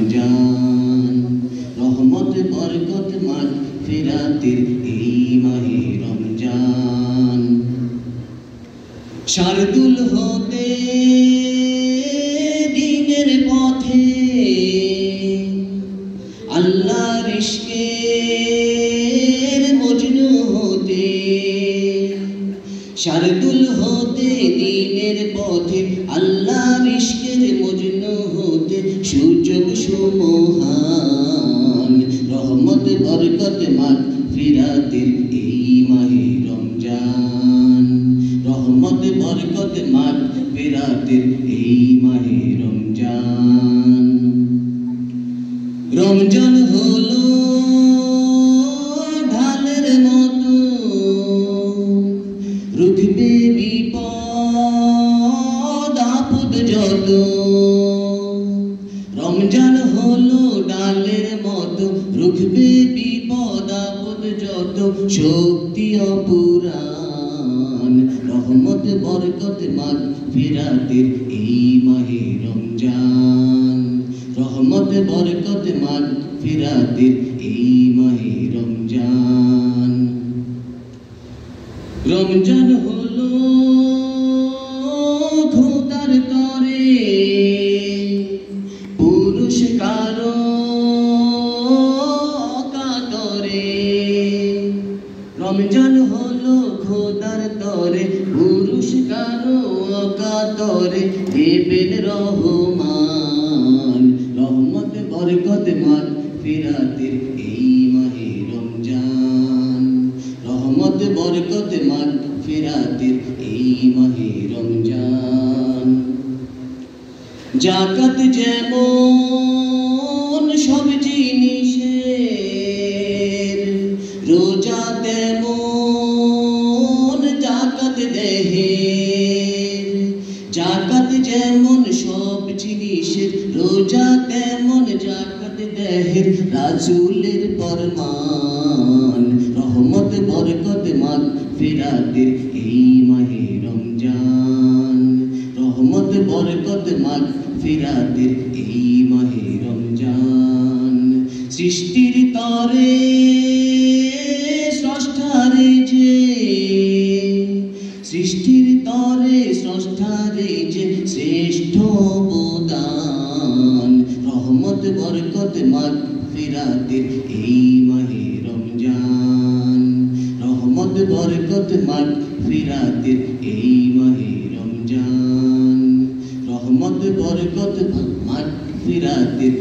জান রহমত বরকত মাগফিরাতের এই মাহে রমজান শারদুল হতে দ্বীনের পথে আল্লাহর ইশকের মজনু হতে শারদুল হতে দ্বীনের পথে আল্লাহর ইশকের মজনু হতে সুযোগ সুমহান রহমত বরকত মাগফিরাতের এই মাহে রমজান রহমত বরকত মাগফিরাতের এই মাহে রমজান রমজান হলো ঢালের মতো রুখবে বিপদ আপদ যত রমজান হলো ডালের মতো রুখবে বিপদ আপদ যত শক্তি অপুরাণ রহমত বরকত মাগফিরাতের এই মাহে রমজান রহমত বরকত মাগফিরাতের এই মাহে রমজান রমজান হলো খোদার তরে পুরুষ কারো অকাতরে রমজান হলো খোদার তরে পুরুষ কারো অকাতরে দেবেন রহমান রহমত বরকত মাগফিরাতের এই মাহে রমজান রহমত বরকত মাগফিরাতের এই মাহে রমজান জাকাত যেমন সব জিনিসের রোজা তেমন জাকাত দেহের জাকাত যেমন সব জিনিসের রোজা তেমন জাকাত দেহের রাসূলের ফরমান রহমত বরকত মাগফিরাতের এই মাহে রমজান রহমত বরকত মাগফিরাতের এই মাহে রমজান সৃষ্টির তরে স্রষ্টারে যে সৃষ্টির তরে স্রষ্টারে যে শ্রেষ্ঠ অবদান রহমত বরকত মাগফিরাতের এই মাহে রমজান রহমত বরকত মাগফিরাতের এই মাহে রমজান রহমত বরকত মাগফিরাতের